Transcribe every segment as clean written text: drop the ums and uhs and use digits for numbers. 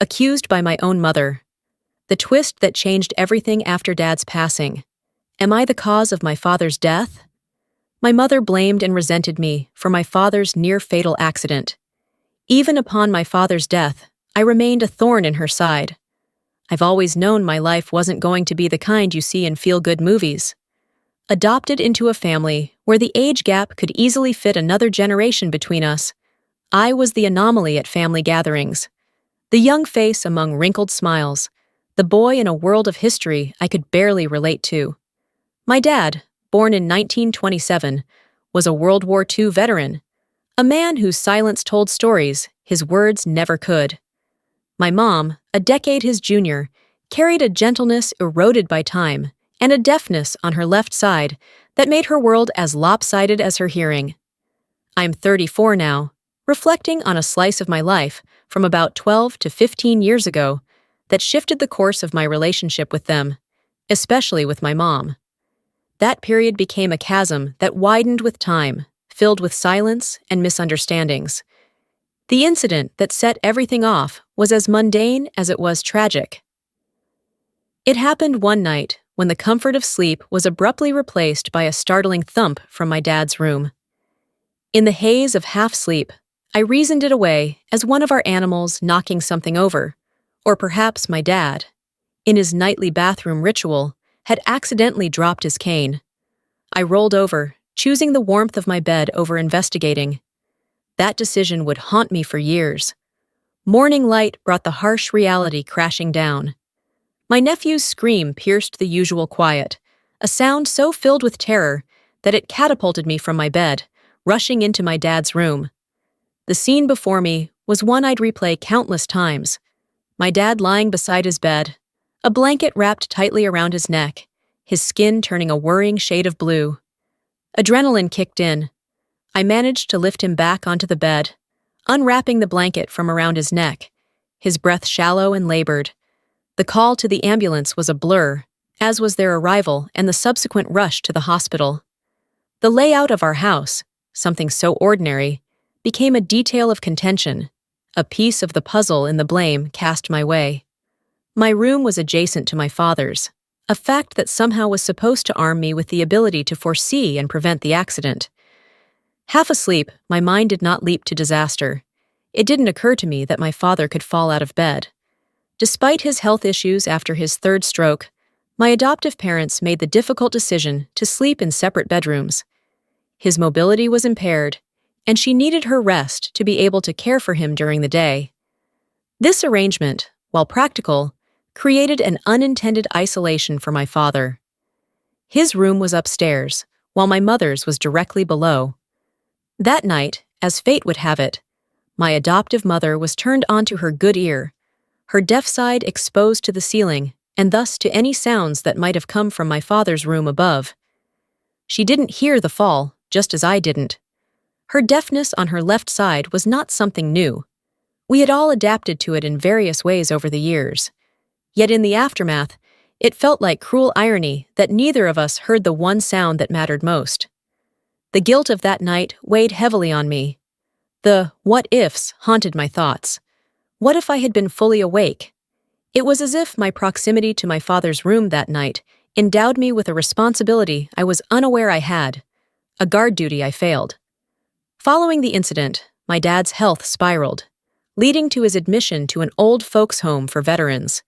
Accused by my own mother. The twist that changed everything after Dad's passing. Am I the cause of my father's death? My mother blamed and resented me for my father's near-fatal accident. Even upon my father's death, I remained a thorn in her side. I've always known my life wasn't going to be the kind you see in feel-good movies. Adopted into a family where the age gap could easily fit another generation between us, I was the anomaly at family gatherings. The young face among wrinkled smiles, the boy in a world of history I could barely relate to. My dad, born in 1927, was a World War II veteran, a man whose silence told stories his words never could. My mom, a decade his junior, carried a gentleness eroded by time and a deafness on her left side that made her world as lopsided as her hearing. I'm 34 now, reflecting on a slice of my life from about 12 to 15 years ago that shifted the course of my relationship with them, especially with my mom. That period became a chasm that widened with time, filled with silence and misunderstandings. The incident that set everything off was as mundane as it was tragic. It happened one night when the comfort of sleep was abruptly replaced by a startling thump from my dad's room. In the haze of half-sleep, I reasoned it away as one of our animals knocking something over, or perhaps my dad, in his nightly bathroom ritual, had accidentally dropped his cane. I rolled over, choosing the warmth of my bed over investigating. That decision would haunt me for years. Morning light brought the harsh reality crashing down. My nephew's scream pierced the usual quiet, a sound so filled with terror that it catapulted me from my bed, rushing into my dad's room. The scene before me was one I'd replay countless times. My dad lying beside his bed, a blanket wrapped tightly around his neck, his skin turning a worrying shade of blue. Adrenaline kicked in. I managed to lift him back onto the bed, unwrapping the blanket from around his neck, his breath shallow and labored. The call to the ambulance was a blur, as was their arrival and the subsequent rush to the hospital. The layout of our house, something so ordinary, became a detail of contention, a piece of the puzzle in the blame cast my way. My room was adjacent to my father's, a fact that somehow was supposed to arm me with the ability to foresee and prevent the accident. Half asleep, my mind did not leap to disaster. It didn't occur to me that my father could fall out of bed. Despite his health issues after his third stroke, my adoptive parents made the difficult decision to sleep in separate bedrooms. His mobility was impaired, and she needed her rest to be able to care for him during the day. This arrangement, while practical, created an unintended isolation for my father. His room was upstairs, while my mother's was directly below. That night, as fate would have it, my adoptive mother was turned onto her good ear, her deaf side exposed to the ceiling and thus to any sounds that might have come from my father's room above. She didn't hear the fall, just as I didn't. Her deafness on her left side was not something new. We had all adapted to it in various ways over the years. Yet in the aftermath, it felt like cruel irony that neither of us heard the one sound that mattered most. The guilt of that night weighed heavily on me. The what-ifs haunted my thoughts. What if I had been fully awake? It was as if my proximity to my father's room that night endowed me with a responsibility I was unaware I had, a guard duty I failed. Following the incident, my dad's health spiraled, leading to his admission to an old folks' home for veterans.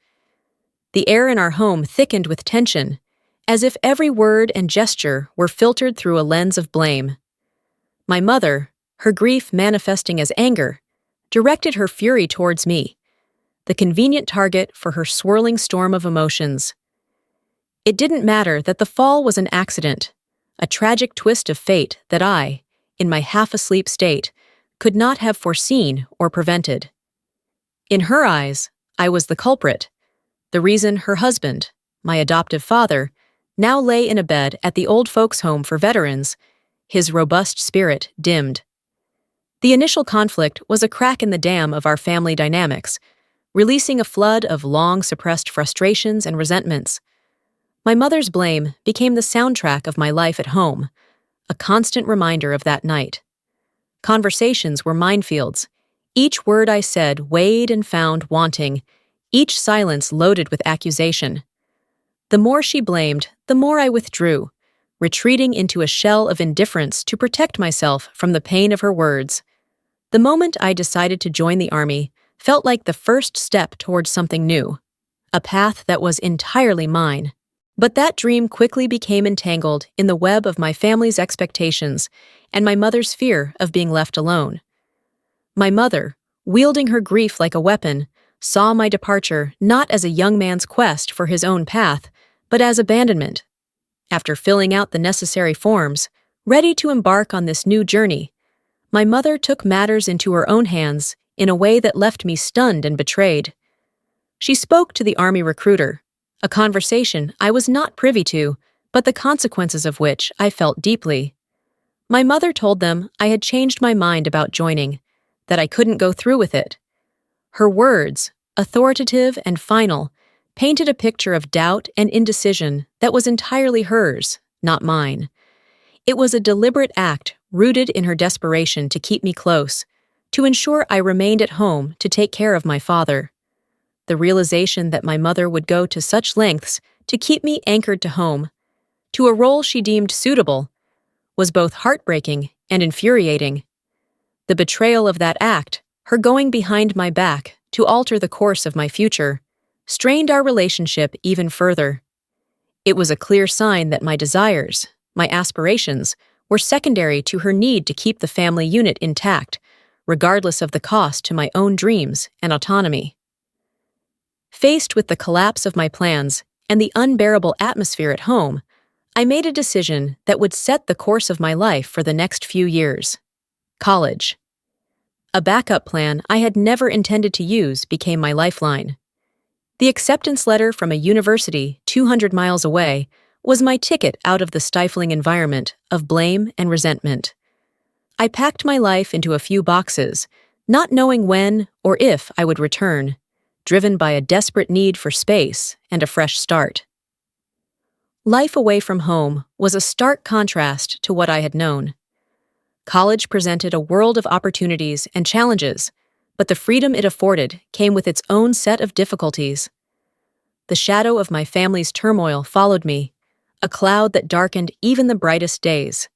The air in our home thickened with tension, as if every word and gesture were filtered through a lens of blame. My mother, her grief manifesting as anger, directed her fury towards me, the convenient target for her swirling storm of emotions. It didn't matter that the fall was an accident, a tragic twist of fate that I, in my half-asleep state, could not have foreseen or prevented. In her eyes, I was the culprit, the reason her husband, my adoptive father, now lay in a bed at the old folks' home for veterans, his robust spirit dimmed. The initial conflict was a crack in the dam of our family dynamics, releasing a flood of long-suppressed frustrations and resentments. My mother's blame became the soundtrack of my life at home, a constant reminder of that night. Conversations were minefields, Each word I said weighed and found wanting, each silence loaded with accusation. The more she blamed, the more I withdrew, retreating into a shell of indifference to protect myself from the pain of her words. The moment I decided to join the army felt like the first step towards something new, a path that was entirely mine. But that dream quickly became entangled in the web of my family's expectations and my mother's fear of being left alone. My mother, wielding her grief like a weapon, saw my departure not as a young man's quest for his own path, but as abandonment. After filling out the necessary forms, ready to embark on this new journey, my mother took matters into her own hands in a way that left me stunned and betrayed. She spoke to the Army recruiter, a conversation I was not privy to, but the consequences of which I felt deeply. My mother told them I had changed my mind about joining, that I couldn't go through with it. Her words, authoritative and final, painted a picture of doubt and indecision that was entirely hers, not mine. It was a deliberate act rooted in her desperation to keep me close, to ensure I remained at home to take care of my father. The realization that my mother would go to such lengths to keep me anchored to home, to a role she deemed suitable, was both heartbreaking and infuriating. The betrayal of that act, her going behind my back to alter the course of my future, strained our relationship even further. It was a clear sign that my desires, my aspirations, were secondary to her need to keep the family unit intact, regardless of the cost to my own dreams and autonomy. Faced with the collapse of my plans and the unbearable atmosphere at home, I made a decision that would set the course of my life for the next few years. College. A backup plan I had never intended to use became my lifeline. The acceptance letter from a university 200 miles away was my ticket out of the stifling environment of blame and resentment. I packed my life into a few boxes, not knowing when or if I would return, driven by a desperate need for space and a fresh start. Life away from home was a stark contrast to what I had known. College presented a world of opportunities and challenges, but the freedom it afforded came with its own set of difficulties. The shadow of my family's turmoil followed me, a cloud that darkened even the brightest days.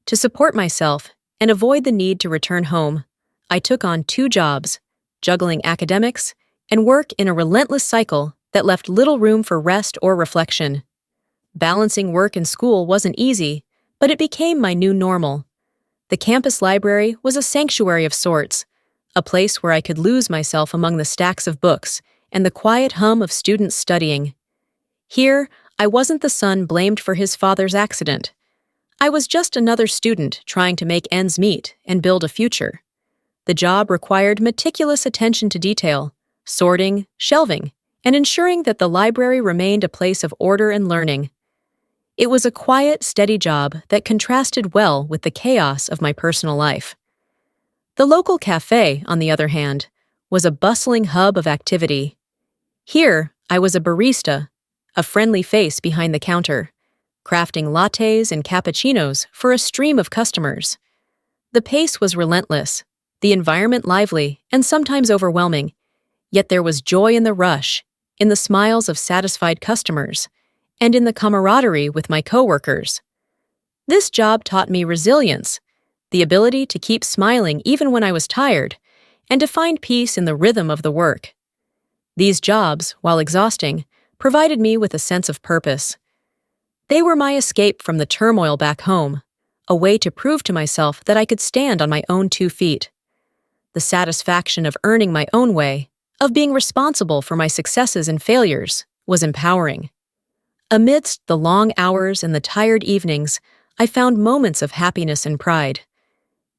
To support myself and avoid the need to return home, I took on 2 jobs, juggling academics and work in a relentless cycle that left little room for rest or reflection. Balancing work and school wasn't easy, but it became my new normal. The campus library was a sanctuary of sorts, a place where I could lose myself among the stacks of books and the quiet hum of students studying. Here, I wasn't the son blamed for his father's accident. I was just another student trying to make ends meet and build a future. The job required meticulous attention to detail, sorting, shelving, and ensuring that the library remained a place of order and learning. It was a quiet, steady job that contrasted well with the chaos of my personal life. The local cafe, on the other hand, was a bustling hub of activity. Here, I was a barista, a friendly face behind the counter, crafting lattes and cappuccinos for a stream of customers. The pace was relentless, the environment lively and sometimes overwhelming, yet there was joy in the rush, in the smiles of satisfied customers, and in the camaraderie with my coworkers. This job taught me resilience, the ability to keep smiling even when I was tired, and to find peace in the rhythm of the work. These jobs, while exhausting, provided me with a sense of purpose. They were my escape from the turmoil back home, a way to prove to myself that I could stand on my own 2 feet. The satisfaction of earning my own way, of being responsible for my successes and failures, was empowering. Amidst the long hours and the tired evenings, I found moments of happiness and pride.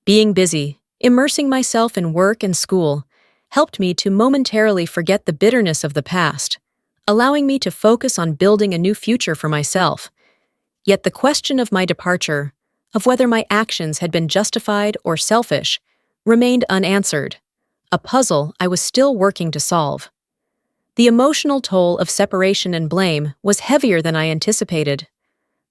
Being busy, immersing myself in work and school, helped me to momentarily forget the bitterness of the past, allowing me to focus on building a new future for myself. Yet the question of my departure, of whether my actions had been justified or selfish, remained unanswered, a puzzle I was still working to solve. The emotional toll of separation and blame was heavier than I anticipated.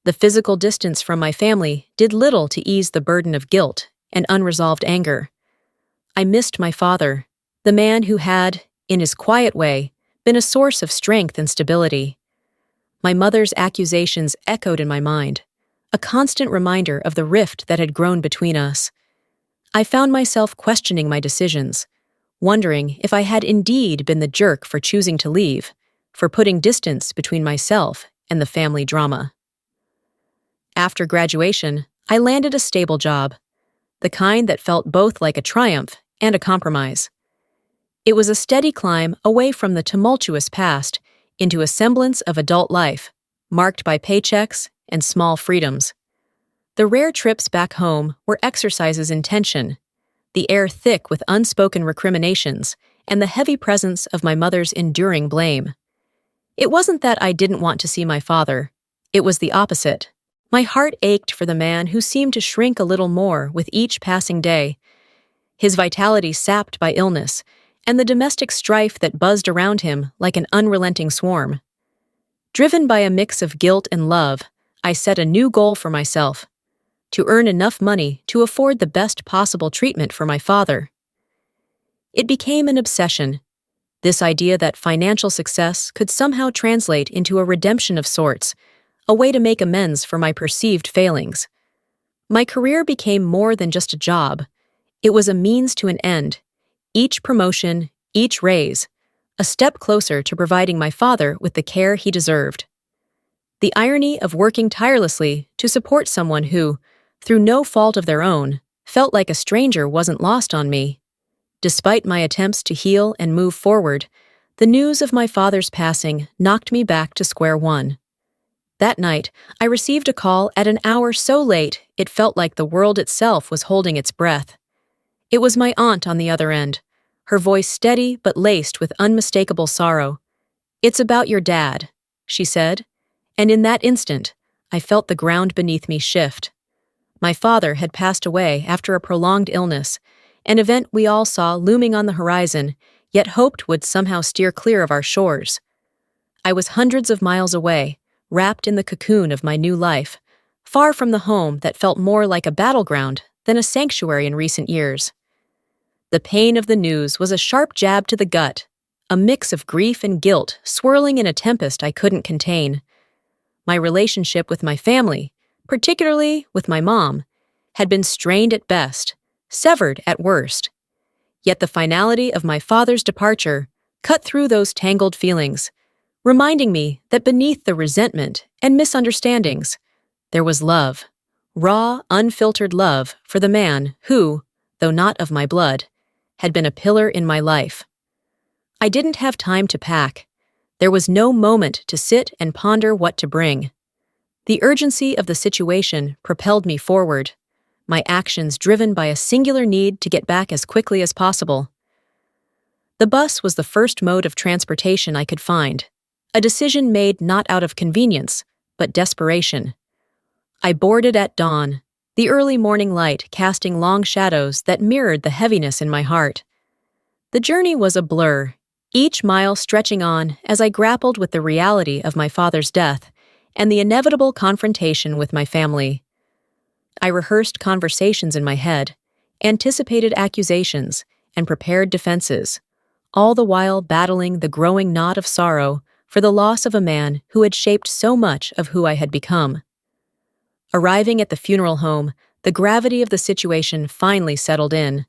The physical distance from my family did little to ease the burden of guilt and unresolved anger. I missed my father, the man who had, in his quiet way, been a source of strength and stability. My mother's accusations echoed in my mind, a constant reminder of the rift that had grown between us. I found myself questioning my decisions, wondering if I had indeed been the jerk for choosing to leave, for putting distance between myself and the family drama. After graduation, I landed a stable job, the kind that felt both like a triumph and a compromise. It was a steady climb away from the tumultuous past into a semblance of adult life, marked by paychecks and small freedoms. The rare trips back home were exercises in tension, the air thick with unspoken recriminations and the heavy presence of my mother's enduring blame. It wasn't that I didn't want to see my father. It was the opposite. My heart ached for the man who seemed to shrink a little more with each passing day, his vitality sapped by illness, and the domestic strife that buzzed around him like an unrelenting swarm. Driven by a mix of guilt and love, I set a new goal for myself: to earn enough money to afford the best possible treatment for my father. It became an obsession, this idea that financial success could somehow translate into a redemption of sorts, a way to make amends for my perceived failings. My career became more than just a job. It was a means to an end. Each promotion, each raise, a step closer to providing my father with the care he deserved. The irony of working tirelessly to support someone who, through no fault of their own, felt like a stranger wasn't lost on me. Despite my attempts to heal and move forward, the news of my father's passing knocked me back to square one. That night, I received a call at an hour so late it felt like the world itself was holding its breath. It was my aunt on the other end, her voice steady but laced with unmistakable sorrow. "It's about your dad," she said, and in that instant, I felt the ground beneath me shift. My father had passed away after a prolonged illness, an event we all saw looming on the horizon, yet hoped would somehow steer clear of our shores. I was hundreds of miles away, wrapped in the cocoon of my new life, far from the home that felt more like a battleground than a sanctuary in recent years. The pain of the news was a sharp jab to the gut, a mix of grief and guilt swirling in a tempest I couldn't contain. My relationship with my family, particularly with my mom, had been strained at best, severed at worst. Yet the finality of my father's departure cut through those tangled feelings, reminding me that beneath the resentment and misunderstandings, there was love, raw, unfiltered love for the man who, though not of my blood, had been a pillar in my life. I didn't have time to pack. There was no moment to sit and ponder what to bring. The urgency of the situation propelled me forward, my actions driven by a singular need to get back as quickly as possible. The bus was the first mode of transportation I could find, a decision made not out of convenience, but desperation. I boarded at dawn, the early morning light casting long shadows that mirrored the heaviness in my heart. The journey was a blur, each mile stretching on as I grappled with the reality of my father's death and the inevitable confrontation with my family. I rehearsed conversations in my head, anticipated accusations, and prepared defenses, all the while battling the growing knot of sorrow for the loss of a man who had shaped so much of who I had become. Arriving at the funeral home, the gravity of the situation finally settled in.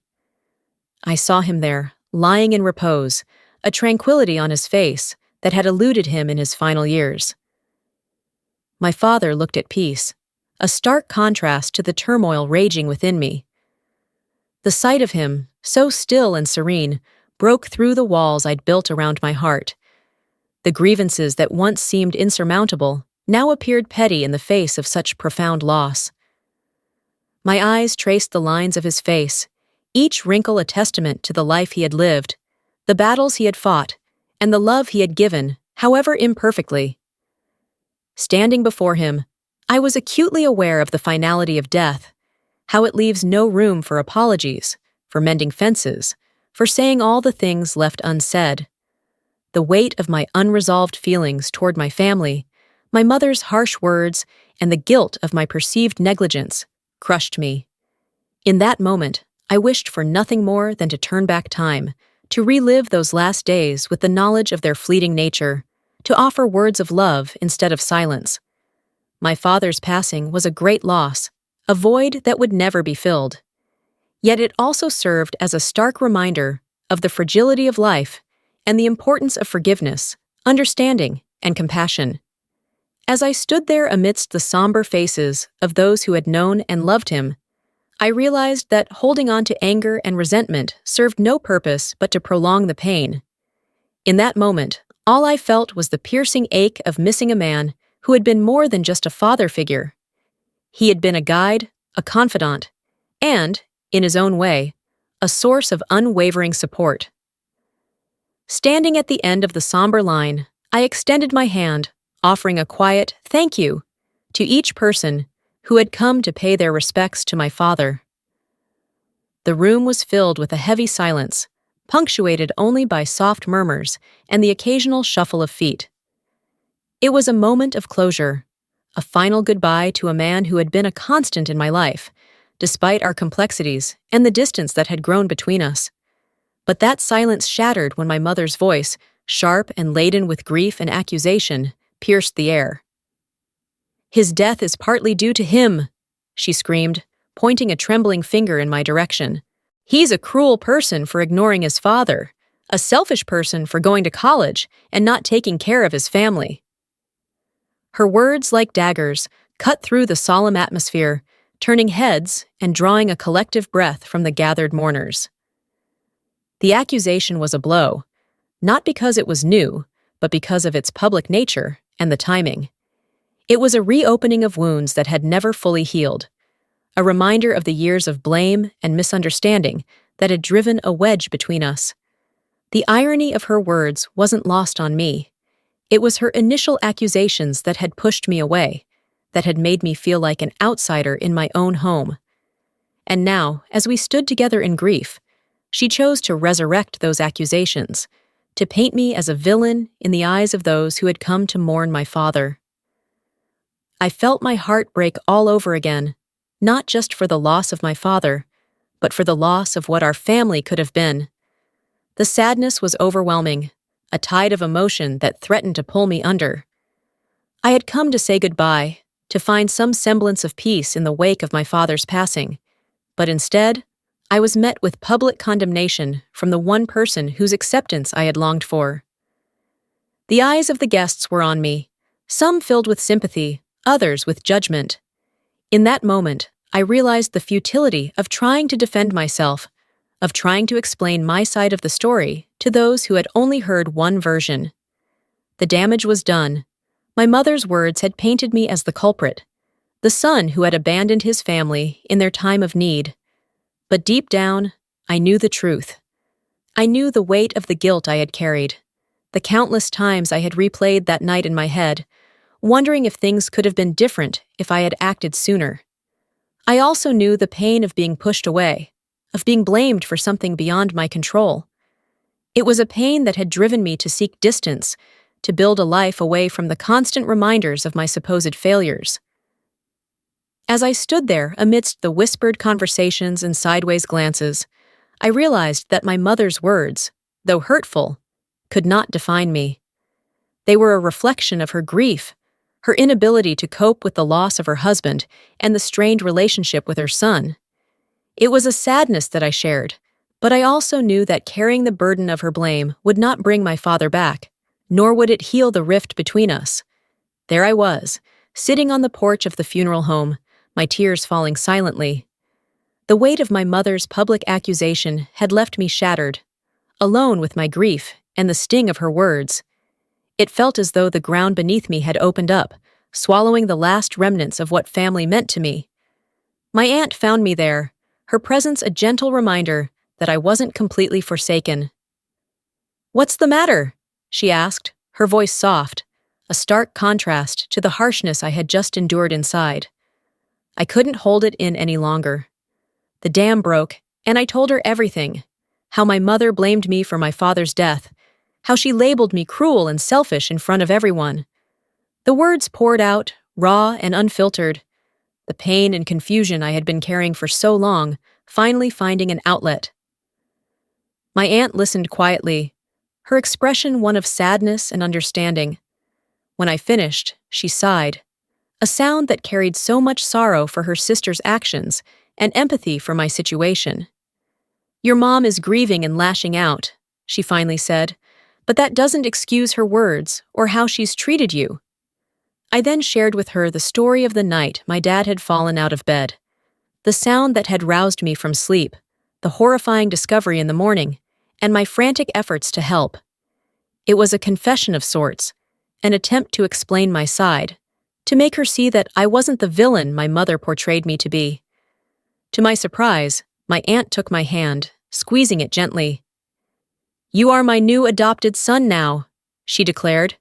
I saw him there, lying in repose, a tranquility on his face that had eluded him in his final years. My father looked at peace, a stark contrast to the turmoil raging within me. The sight of him, so still and serene, broke through the walls I'd built around my heart. The grievances that once seemed insurmountable now appeared petty in the face of such profound loss. My eyes traced the lines of his face, each wrinkle a testament to the life he had lived, the battles he had fought, and the love he had given, however imperfectly. Standing before him, I was acutely aware of the finality of death, how it leaves no room for apologies, for mending fences, for saying all the things left unsaid. The weight of my unresolved feelings toward my family, my mother's harsh words, and the guilt of my perceived negligence crushed me. In that moment, I wished for nothing more than to turn back time, to relive those last days with the knowledge of their fleeting nature, to offer words of love instead of silence. My father's passing was a great loss, a void that would never be filled. Yet it also served as a stark reminder of the fragility of life and the importance of forgiveness, understanding, and compassion. As I stood there amidst the somber faces of those who had known and loved him, I realized that holding on to anger and resentment served no purpose but to prolong the pain. In that moment, all I felt was the piercing ache of missing a man who had been more than just a father figure. He had been a guide, a confidant, and, in his own way, a source of unwavering support. Standing at the end of the somber line, I extended my hand, offering a quiet thank you to each person who had come to pay their respects to my father. The room was filled with a heavy silence, punctuated only by soft murmurs and the occasional shuffle of feet. It was a moment of closure, a final goodbye to a man who had been a constant in my life, despite our complexities and the distance that had grown between us. But that silence shattered when my mother's voice, sharp and laden with grief and accusation, pierced the air. "His death is partly due to him," she screamed, pointing a trembling finger in my direction. "He's a cruel person for ignoring his father, a selfish person for going to college and not taking care of his family." Her words, like daggers, cut through the solemn atmosphere, turning heads and drawing a collective breath from the gathered mourners. The accusation was a blow, not because it was new, but because of its public nature and the timing. It was a reopening of wounds that had never fully healed, a reminder of the years of blame and misunderstanding that had driven a wedge between us. The irony of her words wasn't lost on me. It was her initial accusations that had pushed me away, that had made me feel like an outsider in my own home. And now, as we stood together in grief, she chose to resurrect those accusations, to paint me as a villain in the eyes of those who had come to mourn my father. I felt my heart break all over again, not just for the loss of my father, but for the loss of what our family could have been. The sadness was overwhelming, a tide of emotion that threatened to pull me under. I had come to say goodbye, to find some semblance of peace in the wake of my father's passing, but instead, I was met with public condemnation from the one person whose acceptance I had longed for. The eyes of the guests were on me, some filled with sympathy, others with judgment. In that moment, I realized the futility of trying to defend myself, of trying to explain my side of the story to those who had only heard one version. The damage was done. My mother's words had painted me as the culprit, the son who had abandoned his family in their time of need. But deep down, I knew the truth. I knew the weight of the guilt I had carried, the countless times I had replayed that night in my head, wondering if things could have been different if I had acted sooner. I also knew the pain of being pushed away, of being blamed for something beyond my control. It was a pain that had driven me to seek distance, to build a life away from the constant reminders of my supposed failures. As I stood there amidst the whispered conversations and sideways glances, I realized that my mother's words, though hurtful, could not define me. They were a reflection of her grief, her inability to cope with the loss of her husband and the strained relationship with her son. It was a sadness that I shared, but I also knew that carrying the burden of her blame would not bring my father back, nor would it heal the rift between us. There I was, sitting on the porch of the funeral home, my tears falling silently. The weight of my mother's public accusation had left me shattered, alone with my grief and the sting of her words. It felt as though the ground beneath me had opened up, swallowing the last remnants of what family meant to me. My aunt found me there, her presence a gentle reminder that I wasn't completely forsaken. "What's the matter?" she asked, her voice soft, a stark contrast to the harshness I had just endured inside. I couldn't hold it in any longer. The dam broke, and I told her everything, how my mother blamed me for my father's death, how she labeled me cruel and selfish in front of everyone. The words poured out, raw and unfiltered. The pain and confusion I had been carrying for so long finally finding an outlet. My aunt listened quietly, her expression one of sadness and understanding. When I finished, she sighed, a sound that carried so much sorrow for her sister's actions and empathy for my situation. "Your mom is grieving and lashing out," she finally said, "but that doesn't excuse her words or how she's treated you." I then shared with her the story of the night my dad had fallen out of bed, the sound that had roused me from sleep, the horrifying discovery in the morning, and my frantic efforts to help. It was a confession of sorts, an attempt to explain my side, to make her see that I wasn't the villain my mother portrayed me to be. To my surprise, my aunt took my hand, squeezing it gently. "You are my new adopted son now," she declared,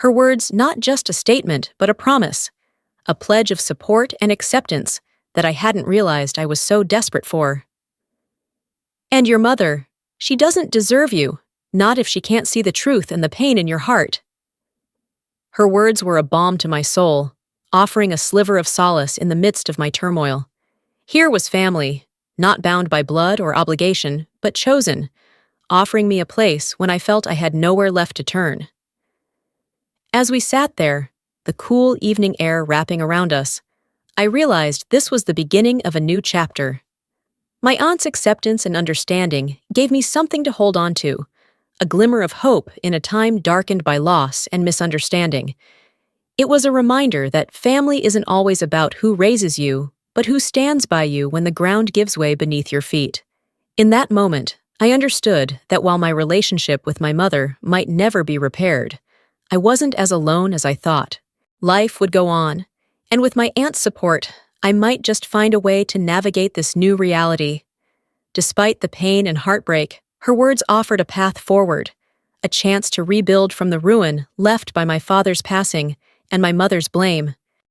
her words not just a statement but a promise, a pledge of support and acceptance that I hadn't realized I was so desperate for. "And your mother, she doesn't deserve you, not if she can't see the truth and the pain in your heart." Her words were a balm to my soul, offering a sliver of solace in the midst of my turmoil. Here was family, not bound by blood or obligation, but chosen, offering me a place when I felt I had nowhere left to turn. As we sat there, the cool evening air wrapping around us, I realized this was the beginning of a new chapter. My aunt's acceptance and understanding gave me something to hold on to, a glimmer of hope in a time darkened by loss and misunderstanding. It was a reminder that family isn't always about who raises you, but who stands by you when the ground gives way beneath your feet. In that moment, I understood that while my relationship with my mother might never be repaired, I wasn't as alone as I thought. Life would go on, and with my aunt's support, I might just find a way to navigate this new reality. Despite the pain and heartbreak, her words offered a path forward, a chance to rebuild from the ruin left by my father's passing and my mother's blame.